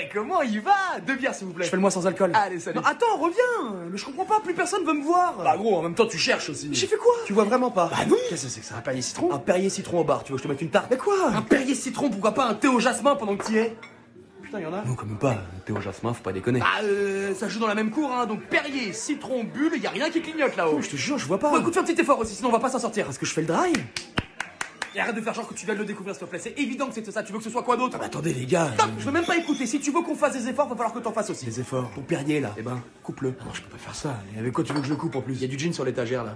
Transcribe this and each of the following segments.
mais comment il va? 2 bières s'il vous plaît. Je fais le moins sans alcool. Allez, salut. Non, attends, reviens. Mais je comprends pas, plus personne veut me voir. Bah gros, en même temps tu cherches aussi. J'ai fait quoi? Tu vois vraiment pas? Bah non. Qu'est-ce que c'est que ça? Un Perrier citron? Un Perrier citron au bar, tu veux que je te mette une tarte? Mais quoi? Un Perrier citron, pourquoi pas un thé au jasmin pendant que t'y es? Putain, y'en a? Non, quand même pas, un thé au jasmin, faut pas déconner. Bah ça joue dans la même cour, hein, donc Perrier, citron, bulle, y a rien qui clignote là-haut. Oh, je te jure, je vois pas. Bon, écoute, fais un petit effort aussi, sinon on va pas s'en sortir. Parce que je fais le dry. Et arrête de faire genre que tu viens de le découvrir s'il te plaît, c'est évident que c'est ça, tu veux que ce soit quoi d'autre? Ah bah attendez les gars. Stop, je veux même pas écouter, si tu veux qu'on fasse des efforts, va falloir que t'en fasses aussi. Les efforts. Ton Perrier là, Eh ben, coupe-le. ah non, je peux pas faire ça. Et avec quoi tu veux que je le coupe en plus? Il y a du gin sur l'étagère là.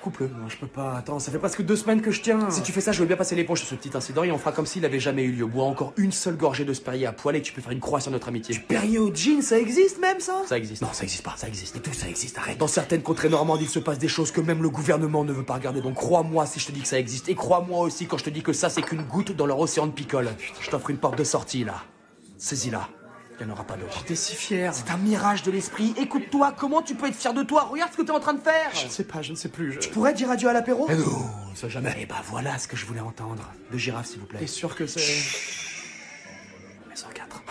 Coupe-le. Non, je peux pas. Attends, ça fait presque 2 semaines que je tiens. Si tu fais ça, je veux bien passer l'éponge sur ce petit incident et on fera comme s'il avait jamais eu lieu. Bois encore une seule gorgée de ce Perrier à poil et tu peux faire une croix sur notre amitié. Perrier au gin, ça existe même ça? Ça existe. Non, ça existe pas. Ça existe. Et tout ça existe, arrête. Dans certaines contrées normandes, il se passe des choses que même le gouvernement ne veut pas regarder. Donc crois-moi si je te dis que ça existe. Et crois-moi aussi quand je te dis que ça, c'est qu'une goutte dans leur océan de picole. Je t'offre une porte de sortie, là. Saisis-la. Il n'y en aura pas d'autre. J'étais si fier. C'est un mirage de l'esprit. Écoute-toi, comment tu peux être fier de toi? Regarde ce que t'es en train de faire. Je ne sais pas, je ne sais plus. Tu pourrais dire adieu à l'apéro? Eh non, ça jamais. Eh bah voilà ce que je voulais entendre. 2 girafes, s'il vous plaît. T'es sûr que c'est... Mais 104.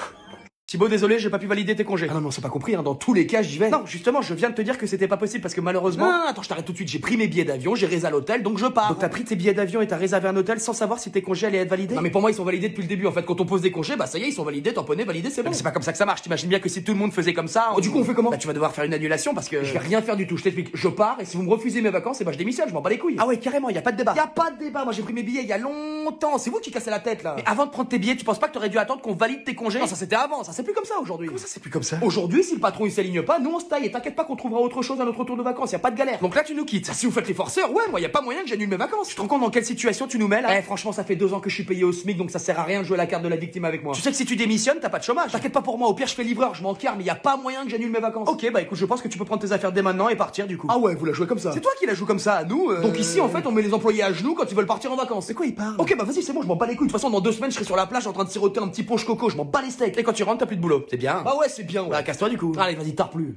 Thibaut, désolé, j'ai pas pu valider tes congés. Ah non, mais on s'est pas compris, hein. Dans tous les cas, j'y vais. Non, justement, je viens de te dire que c'était pas possible parce que malheureusement. Non, attends, je t'arrête tout de suite. J'ai pris mes billets d'avion, j'ai réservé l'hôtel, donc je pars. Donc t'as pris tes billets d'avion et t'as réservé un hôtel sans savoir si tes congés allaient être validés? Non, mais pour moi, ils sont validés depuis le début. En fait, quand on pose des congés, bah ça y est, ils sont validés, tamponnés, validés, c'est bon. Mais C'est pas comme ça que ça marche. T'imagines bien que si tout le monde faisait comme ça. Oh, du coup, on fait comment? Bah tu vas devoir faire une annulation parce que je vais rien faire du tout. Je t'explique. Je pars et si vous me refusez mes vacances, et bah je démissionne. Je m'en bats les couilles. Ah ouais, carrément, y a pas de débat. Y a pas de débat. Moi, j'ai pris mes billets il y a longtemps. C'est vous qui cassez la tête là. Mais avant de prendre tes billets, tu penses pas que t'aurais dû attendre qu'on valide tes congés? Non, ça c'était avant. Ça c'est plus comme ça aujourd'hui. Comment ça, c'est plus comme ça? Aujourd'hui, si le patron il s'aligne pas, nous on se taille et t'inquiète pas qu'on trouvera autre chose à notre retour de vacances, y a pas de galère. Donc là tu nous quittes. Si vous faites les forceurs, ouais, moi y a pas moyen que j'annule mes vacances. Tu te rends compte dans quelle situation tu nous mets là? Eh franchement, ça fait 2 ans que je suis payé au SMIC donc ça sert à rien de jouer la carte de la victime avec moi. Tu sais que si tu démissionnes, t'as pas de chômage. T'inquiète pas pour moi, au pire je fais livreur, je m'en carre, mais y a pas moyen que j'annule mes vacances. OK, bah écoute, je pense que tu peux prendre tes affaires dès maintenant et partir du coup. Ah ouais, vous la jouez comme ça. C'est toi qui la joues comme ça, nous. Donc ici en fait, on met les employés à genoux quand ils veulent partir en vacances. C'est quoi, il parle? OK, bah vas-y, c'est bon, je m'en bats les couilles. De toute façon, dans 2 semaines, je serai sur la plage en train de siroter un petit punch coco, je m'en bats les steaks. Et quand tu rentres, t'as plus de boulot. C'est bien. Bah ouais, c'est bien. Ouais. Bah, casse-toi du coup. Allez, vas-y, tarde plus.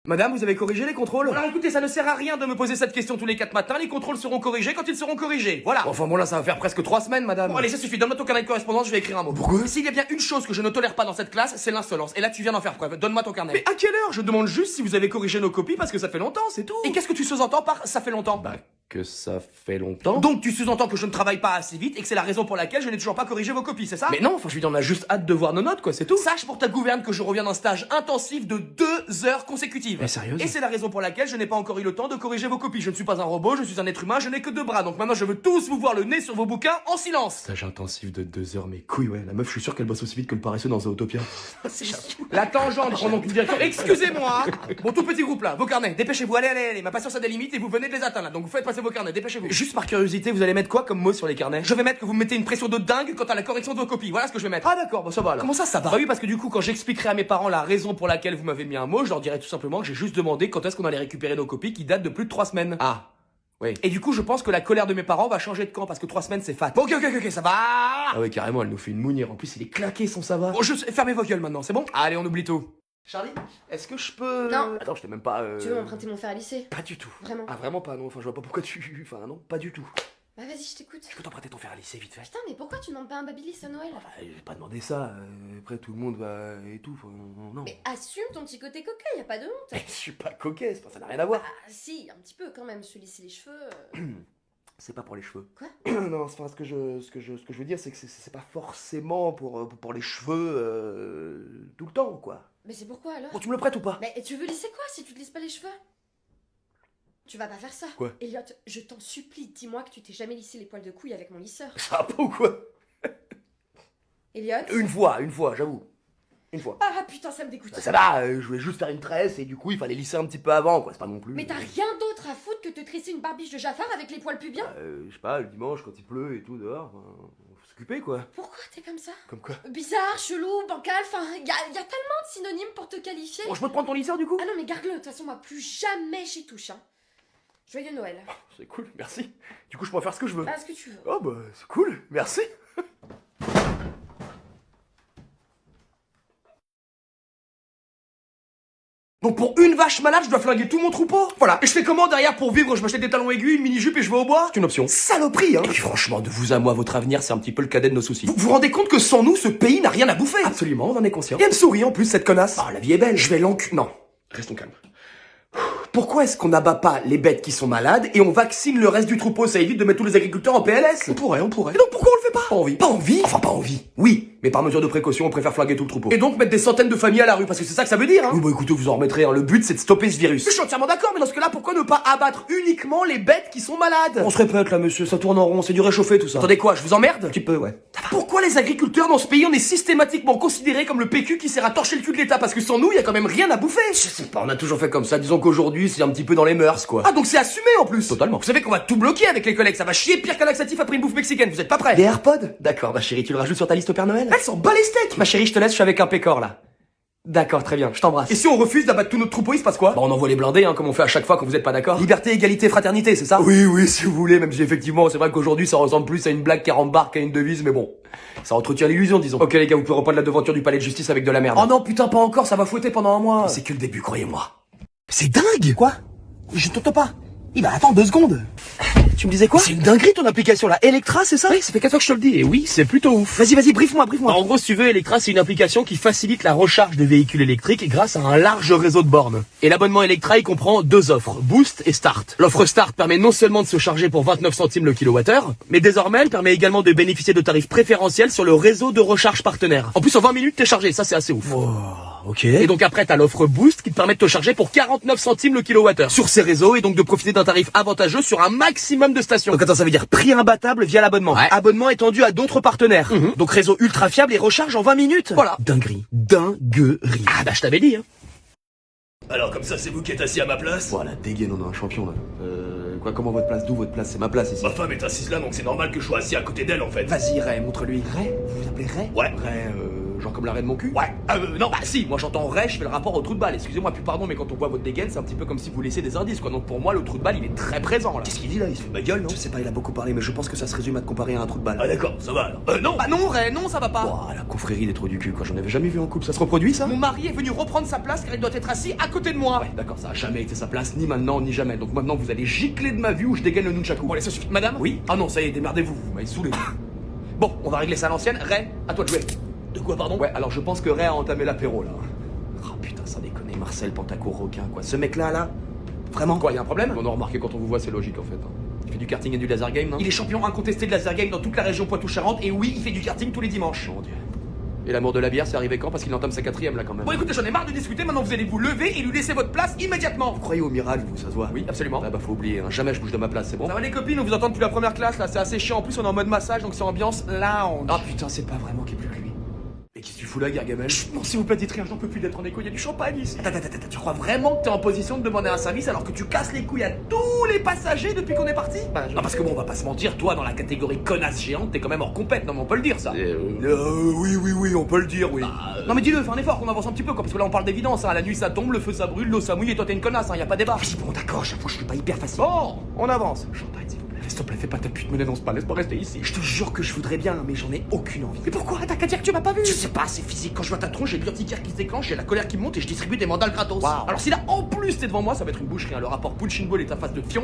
Madame, vous avez corrigé les contrôles? Alors écoutez, ça ne sert à rien de me poser cette question tous les 4 matins, les contrôles seront corrigés quand ils seront corrigés. Voilà. Enfin bon là, ça va faire presque 3 semaines, madame. Bon allez, ça suffit, donne-moi ton carnet de correspondance, je vais écrire un mot. Pourquoi? S'il y a bien une chose que je ne tolère pas dans cette classe, c'est l'insolence. Et là, tu viens d'en faire preuve. Donne-moi ton carnet. Mais à quelle heure? Je demande juste si vous avez corrigé nos copies parce que ça fait longtemps, c'est tout. Et qu'est-ce que tu sous-entends par ça fait longtemps? Bah, que ça fait longtemps. Donc tu sous-entends que je ne travaille pas assez vite et que c'est la raison pour laquelle je n'ai toujours pas corrigé vos copies, c'est ça? Mais non, enfin je lui dis on a juste hâte de voir nos notes quoi, c'est tout. Sache pour ta gouverne que je reviens d'un stage intensif de 2 heures consécutives. Mais sérieuse? Et c'est la raison pour laquelle je n'ai pas encore eu le temps de corriger vos copies. Je ne suis pas un robot, je suis un être humain, je n'ai que 2 bras. Donc maintenant je veux tous vous voir le nez sur vos bouquins en silence. Stage intensif de 2 heures, mais couilles, ouais. La meuf, je suis sûr qu'elle bosse aussi vite que le paresseux dans Zootopia. La tangente prend donc une direction. Excusez-moi. Bon tout petit groupe là, vos carnets, dépêchez-vous, allez, ma patience a des limites et vous venez de les atteindre là. Donc vous faites passer vos carnets, dépêchez-vous. Juste par curiosité, vous allez mettre quoi comme mot sur les carnets? Je vais mettre que vous me mettez une pression de dingue quant à la correction de vos copies. Voilà ce que je vais mettre. Ah d'accord, bon ça va là. Comment ça va? Bah oui, parce que du coup, quand j'expliquerai à mes parents la raison pour laquelle vous m'avez mis un mot, je leur dirai tout simplement que j'ai juste demandé quand est-ce qu'on allait récupérer nos copies qui datent de plus de 3 semaines. Ah. Oui. Et du coup, je pense que la colère de mes parents va changer de camp parce que 3 semaines c'est fat. Bon, ok, ça va. Ah ouais, carrément, elle nous fait une mounière. En plus, il est claqué son savoir. Bon, juste fermez vos gueules maintenant, c'est bon? Allez, on oublie tout. Charlie, est-ce que je peux... Non. Attends, je t'ai même pas... Tu veux m'emprunter mon fer à lisser? Pas du tout. Vraiment? Ah vraiment pas, non. Enfin, je vois pas pourquoi tu... Enfin, non, pas du tout. Bah vas-y, je t'écoute. Je peux t'emprunter ton fer à lisser vite fait. Putain, mais pourquoi tu demandes pas un babyliss à Noël? J'ai pas demandé ça. Après, tout le monde va... et tout. Enfin, non. Mais assume ton petit côté coquin, y a pas de honte. Je suis pas coquet, ça n'a rien à voir. Ah si, un petit peu quand même, se lisser les cheveux. C'est pas pour les cheveux. Quoi? Non, enfin, ce que je veux dire, c'est que c'est pas forcément pour les cheveux tout le temps, quoi. Mais c'est pourquoi alors? Bon, tu me le prêtes ou pas? Mais tu veux lisser quoi si tu te lisses pas les cheveux? Tu vas pas faire ça. Quoi? Elliot, je t'en supplie, dis-moi que tu t'es jamais lissé les poils de couilles avec mon lisseur. Ça va pas ou quoi? Elliot? Une fois, j'avoue. Une fois. Ah putain, ça me dégoûte. Ça va, je voulais juste faire une tresse et du coup il fallait lisser un petit peu avant, quoi. C'est pas non plus. Mais t'as rien d'autre à foutre que te tresser une barbiche de Jafar avec les poils pubiens? Je sais pas, le dimanche quand il pleut et tout dehors, faut s'occuper quoi. Pourquoi t'es comme ça? Comme quoi? Bizarre, chelou, bancal, enfin, y a tellement de synonymes pour te qualifier. Bon, je peux te prendre ton lisseur du coup? Ah non, mais garde-le, de toute façon, moi, plus jamais j'y touche, hein. Joyeux Noël. C'est cool, merci. Du coup, je pourrais faire ce que je veux. Ah, ce que tu veux. Oh bah, c'est cool, merci. Donc pour une vache malade, je dois flinguer tout mon troupeau. Voilà. Et je fais comment derrière pour vivre? Je m'achète des talons aiguilles, une mini-jupe et je vais au bois? C'est une option. Saloperie, hein. Et puis franchement, de vous à moi, votre avenir, c'est un petit peu le cadet de nos soucis. Vous vous rendez compte que sans nous, ce pays n'a rien à bouffer? Absolument, on en est conscient. Et elle me sourit en plus, cette connasse. Ah, la vie est belle. Je vais Non. Restons calmes. Pourquoi est-ce qu'on n'abat pas les bêtes qui sont malades et on vaccine le reste du troupeau? Ça évite de mettre tous les agriculteurs en PLS. On pourrait. Et donc pourquoi on le fait pas? Pas envie. Pas envie? Enfin, pas envie. Oui. Mais par mesure de précaution, on préfère flinguer tout le troupeau. Et donc mettre des centaines de familles à la rue, parce que c'est ça que ça veut dire, hein. Oui, bah écoutez, vous en remettrez, hein. Le but, c'est de stopper ce virus. Je suis entièrement d'accord, mais dans ce cas-là, pourquoi ne pas abattre uniquement les bêtes qui sont malades? On se répète, là, monsieur, ça tourne en rond, c'est du réchauffé, tout ça. Attendez quoi, je vous emmerde? Un petit peu, ouais. Pourquoi les agriculteurs dans ce pays, on est systématiquement considérés comme le PQ qui sert à torcher le cul de l'État? Parce que sans nous, il y a quand même rien à bouffer. Je sais pas, on a toujours fait comme ça. Disons qu'aujourd'hui, c'est un petit peu dans les mœurs, quoi. Ah, donc c'est assumé en plus. Totalement. Vous savez qu'on va tout bloquer avec les collègues, ça va chier pire qu'un laxatif après une bouffe mexicaine, vous êtes pas prêts? Des AirPods? D'accord, ma chérie, tu le rajoutes sur ta liste au Père Noël? Elle s'en bat les steaks. Ma chérie, je te laisse, je suis avec un pécor, là. D'accord, très bien, je t'embrasse. Et si on refuse d'abattre tout notre troupeau, il se passe quoi? Bah, on envoie les blindés, hein, comme on fait à chaque fois quand vous êtes pas d'accord. Liberté, égalité, fraternité, c'est ça? Oui, si vous voulez, même si effectivement, c'est vrai qu'aujourd'hui, ça ressemble plus à une blague qui rembarque qu'à une devise, mais bon. Ça entretient l'illusion, disons. Ok, les gars, vous pouvez reprendre la devanture du palais de justice avec de la merde. Oh non, putain, pas encore, ça va fouetter pendant un mois. C'est que le début, croyez-moi. C'est dingue! Quoi? Je t'entends pas. Bah attends 2 secondes. Tu me disais quoi? C'est une dinguerie ton application là, Electra, c'est ça? Oui, ça fait 4 fois que je te le dis, et oui, c'est plutôt ouf. Vas-y, brief-moi. En gros, si tu veux, Electra, c'est une application qui facilite la recharge des véhicules électriques grâce à un large réseau de bornes. Et l'abonnement Electra, il comprend 2 offres, Boost et Start. L'offre Start permet non seulement de se charger pour 29 centimes le kilowattheure, mais désormais, elle permet également de bénéficier de tarifs préférentiels sur le réseau de recharge partenaire. En plus, en 20 minutes, t'es chargé, ça c'est assez ouf. Oh, ok. Et donc après, t'as l'offre Boost qui te permet de te charger pour 49 centimes le kilowattheure sur ces réseaux et donc de profiter d'un tarif avantageux sur un maximum de stations. Donc attends, ça veut dire prix imbattable via l'abonnement. Ouais. Abonnement étendu à d'autres partenaires. Donc réseau ultra fiable et recharge en 20 minutes. Voilà. Dinguerie. Ah bah je t'avais dit, hein. Alors comme ça, c'est vous qui êtes assis à ma place? Voilà, dégaine, on a un champion là. Comment votre place? D'où votre place? C'est ma place ici. Ma femme est assise là, donc c'est normal que je sois assis à côté d'elle en fait. Vas-y, Ray, montre-lui. Ray? Vous vous appelez Ray? Ouais. Ray, genre comme la raie de mon cul? Ouais. Non, bah si, moi j'entends Ray, je fais le rapport au trou de balle. Excusez-moi, puis pardon, mais quand on voit votre dégaine, c'est un petit peu comme si vous laissiez des indices, quoi. Donc pour moi, le trou de balle, il est très présent là. Qu'est-ce qu'il dit là? Il se fout de ma gueule, non? Je sais pas, il a beaucoup parlé, mais je pense que ça se résume à te comparer à un trou de balle. Ah d'accord, ça va alors. Non. Bah non, Ray, non, ça va pas. Ouah, la confrérie des trous du cul, quoi. J'en avais jamais vu en couple. Ça se reproduit, ça? Mon mari est venu reprendre sa place car il doit être assis à côté de moi. Ouais, d'accord, ça a jamais été sa place, ni maintenant, ni jamais. Donc maintenant, vous allez gicler de ma vue où je dégaine le nunchaku. Bon, allez, ça suffit. Madame? Oui? Ah non, ça y est, démerdez-vous, vous m'avez saoulé. Bon, on va régler ça à l'ancienne. Ray, à toi de jouer. De quoi, pardon? Ouais, alors je pense que Ray a entamé l'apéro, là. Oh putain, ça déconne, Marcel Pantacourt requin, quoi. Ce mec-là, là, vraiment? Quoi, y a un problème? On a remarqué quand on vous voit, c'est logique, en fait. Il fait du karting et du laser game, non? Il est champion incontesté de laser game dans toute la région Poitou-Charentes et oui, il fait du karting tous les dimanches. Mon Dieu. Et l'amour de la bière, c'est arrivé quand? Parce qu'il entame sa 4ème, là, quand même. Bon, écoutez, j'en ai marre de discuter. Maintenant, vous allez vous lever et lui laisser votre place immédiatement. Vous croyez au miracle, vous, ça se voit? Oui, absolument. Ah bah faut oublier, hein. Jamais je bouge de ma place, c'est bon? Ça va les copines, on vous entend depuis la première classe là, c'est assez chiant. En plus, on est en mode massage donc c'est ambiance lounge. Ah putain, c'est pas vraiment qu'il y ait plus que lui. Mais qu'est-ce que tu fous là, Gargamel? Non, s'il vous plaît, dites rien, j'en peux plus d'être en écho, il y a du champagne ici. Attends, tu crois vraiment que t'es en position de demander un service alors que tu casses les couilles à tous les passagers depuis qu'on est parti? Non, parce que bon, on va pas se mentir, toi, dans la catégorie connasse géante, t'es quand même hors compète, non mais on peut le dire ça. Oui, on peut le dire, oui. Non mais dis-le, fais un effort, qu'on avance un petit peu quoi, parce que là on parle d'évidence, hein. La nuit ça tombe, le feu ça brûle, l'eau ça mouille et toi t'es une connasse, hein. Y a pas débat. Oui, bon, d'accord, j'avoue, je suis pas hyper facile. Bon, on avance. Champagne, s'il vous plaît. S'il te plaît, fais pas ta pute, me dénonce pas, laisse pas rester ici. Je te jure que je voudrais bien, mais j'en ai aucune envie. Mais pourquoi? T'as qu'à dire que tu m'as pas vu. Je sais pas, c'est physique. Quand je vois ta tronche, j'ai l'urticaire qui se déclenche, j'ai la colère qui me monte et je distribue des mandales gratos. Wow. Alors si là, en plus, t'es devant moi, ça va être une boucherie. Hein. Le rapport Punching Ball et ta face de fion,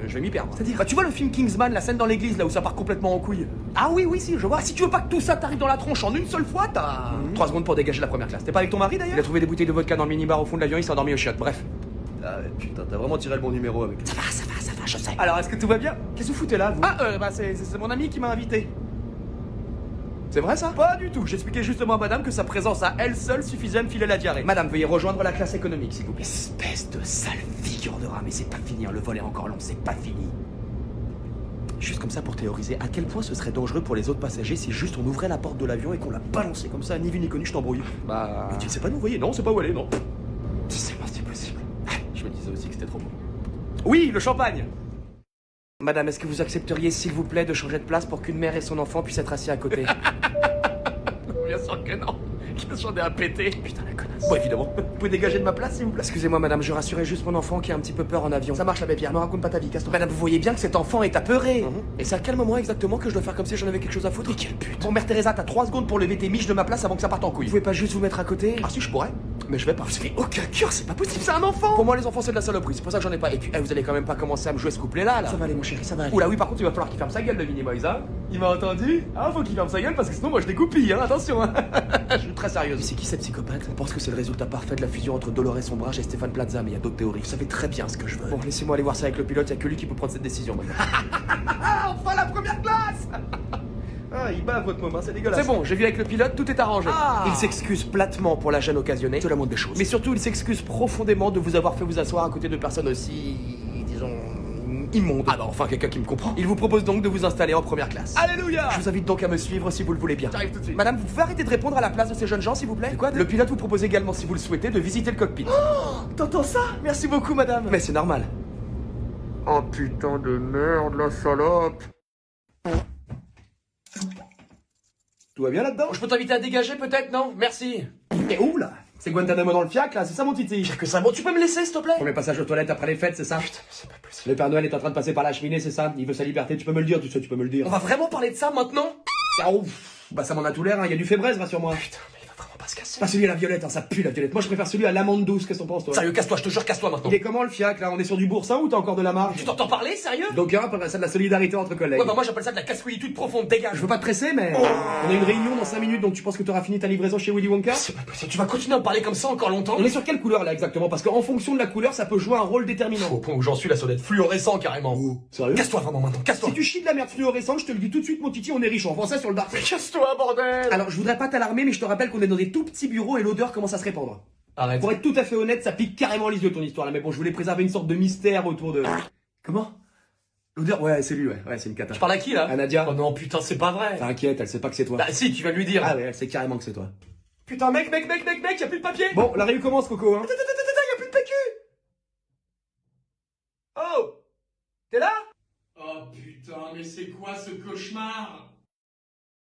je vais m'y perdre. C'est-à-dire? Bah tu vois le film Kingsman, la scène dans l'église, là où ça part complètement en couille. Ah oui, si, je vois. Si tu veux pas que tout ça t'arrive dans la tronche en une seule fois, t'as 3 secondes pour dégager la première classe. T'es pas avec ton mari d'ailleurs? Il a trouvé des bouteilles de vodka dans le minibar au fond de l'avion, il s'est endormi au chiottes. Bref. Ah putain, t'as vraiment tiré le bon numéro avec. Ça va, je sais. Alors, est-ce que tout va bien? Qu'est-ce que vous foutez là, vous? Ah, bah c'est mon ami qui m'a invité. C'est vrai ça? Pas du tout. J'expliquais justement à madame que sa présence à elle seule suffisait à me filer la diarrhée. Madame, veuillez rejoindre la classe économique, s'il vous plaît. Espèce de sale figure de rat, mais c'est pas fini, hein. Le vol est encore long, c'est pas fini. Juste comme ça pour théoriser à quel point ce serait dangereux pour les autres passagers si juste on ouvrait la porte de l'avion et qu'on la balançait comme ça, ni vu ni connu, je t'embrouille. Bah. Mais tu ne sais pas nous voyez, non, c'est pas où aller, non. C'est pas si possible. Je me disais aussi que c'était trop beau. Oui, le champagne. Madame, est-ce que vous accepteriez, s'il vous plaît, de changer de place pour qu'une mère et son enfant puissent être assis à côté? Bien sûr que non. Qu'est-ce j'en ai à péter? Putain, la connasse. Bon, évidemment. Vous pouvez dégager de ma place, s'il vous plaît? Excusez-moi, madame, je rassurais juste mon enfant qui a un petit peu peur en avion. Ça marche, la Pierre, me raconte pas ta vie, casse-toi. Madame, vous voyez bien que cet enfant est apeuré. Et c'est à quel moment exactement que je dois faire comme si j'en avais quelque chose à foutre? Mais quelle pute. Bon, Mère Teresa, t'as 3 secondes pour lever tes miches de ma place avant que ça parte en couille. Vous pouvez pas juste vous mettre à côté? Ah si, je pourrais. Mais je vais pas, vous avez aucun cœur, c'est pas possible, c'est un enfant. Pour moi, les enfants, c'est de la saloperie, c'est pour ça que j'en ai pas. Et puis, vous allez quand même pas commencer à me jouer ce couplet-là, là. Ça va aller, mon chéri, ça va aller. Oula, oui, par contre, il va falloir qu'il ferme sa gueule, le Minimoys, hein. Il m'a entendu? Ah, faut qu'il ferme sa gueule parce que sinon, moi, je découpille, hein, attention, hein. Je suis très sérieuse. C'est qui cette psychopathe? On pense que c'est le résultat parfait de la fusion entre Dolores Sombrage et Stéphane Plaza, mais il y a d'autres théories. Vous savez très bien ce que je veux. Bon, laissez-moi aller voir ça avec le pilote, il y a que lui qui peut prendre cette décision, maintenant. Enfin, la première classe. Ah, il bat votre moment, c'est dégueulasse. C'est bon, j'ai vu avec le pilote, tout est arrangé. Il s'excuse platement pour la gêne occasionnée, c'est la moindre des choses. Mais surtout, il s'excuse profondément de vous avoir fait vous asseoir à côté de personnes aussi, disons, immondes. Ah bah enfin, quelqu'un qui me comprend. Il vous propose donc de vous installer en première classe. Alléluia. Je vous invite donc à me suivre si vous le voulez bien. J'arrive tout de suite. Madame, vous pouvez arrêter de répondre à la place de ces jeunes gens, s'il vous plaît? Quoi? Le pilote vous propose également, si vous le souhaitez, de visiter le cockpit. Oh, t'entends ça? Merci beaucoup, madame. Mais c'est normal. Oh putain de merde, la salope. Tout va bien là-dedans? Je peux t'inviter à dégager peut-être, non? Merci. Et où là? C'est Guantanamo dans le fiac là, c'est ça mon titi? Pire que ça, bon, tu peux me laisser s'il te plaît? Premier passage aux toilettes après les fêtes, c'est ça? Putain, mais c'est pas possible. Le Père Noël est en train de passer par la cheminée, c'est ça? Il veut sa liberté, tu peux me le dire, tu sais, tu peux me le dire. On va vraiment parler de ça maintenant? Ah, ouf. Bah ça m'en a tout l'air, hein. Il y a du fébraise, rassure-moi. Putain, mais il va vraiment pas se casser. Pas celui à la violette, hein, ça pue la violette. Moi je préfère celui à l'amande douce, qu'est-ce que t'en penses toi? Sérieux, casse-toi, je te jure, casse-toi maintenant. Il est comment le fiac là? On est sur du boursin ou t'as encore de la marge? Tu t'entends parler, sérieux? Donc on appelle ça de la solidarité entre collègues. Ouais, bah moi j'appelle ça de la casse-couillitude profonde, dégage. Je veux pas te presser, mais on a une réunion dans 5 minutes, donc tu penses que t'auras fini ta livraison chez Willy Wonka? C'est pas possible, tu vas continuer à me parler comme ça encore longtemps? On est sur quelle couleur là exactement? Parce qu'en fonction de la couleur, ça peut jouer un rôle déterminant. Au point où j'en suis là, ça doit être fluorescent carrément. Sérieux? Casse-toi vraiment maintenant, casse-toi. Si tu chies de la merde fluorescente, je te le dis tout de suite, mon titi, on est riche, on vend ça sur le dark. Casse-toi, bordel. Alors, je voudrais pas t'alarmer, mais je te rappelle qu'on est dans des tout petits bureaux et l'odeur commence à se répandre. Arrête. Pour être tout à fait honnête, ça pique carrément les yeux ton histoire là, mais bon, je voulais préserver une sorte de mystère autour de... Comment? L'odeur? Ouais, c'est lui, ouais, c'est une cata. Tu parles à qui là? À Nadia. Oh non, putain, c'est pas vrai. T'inquiète, elle sait pas que c'est toi. Bah si, tu vas lui dire. Ah ouais, elle sait carrément que c'est toi. Putain, mec, y'a plus de papier. Bon, la réunion commence, Coco, hein. Y'a plus de PQ. Oh, t'es là? Oh putain, mais c'est quoi ce cauchemar?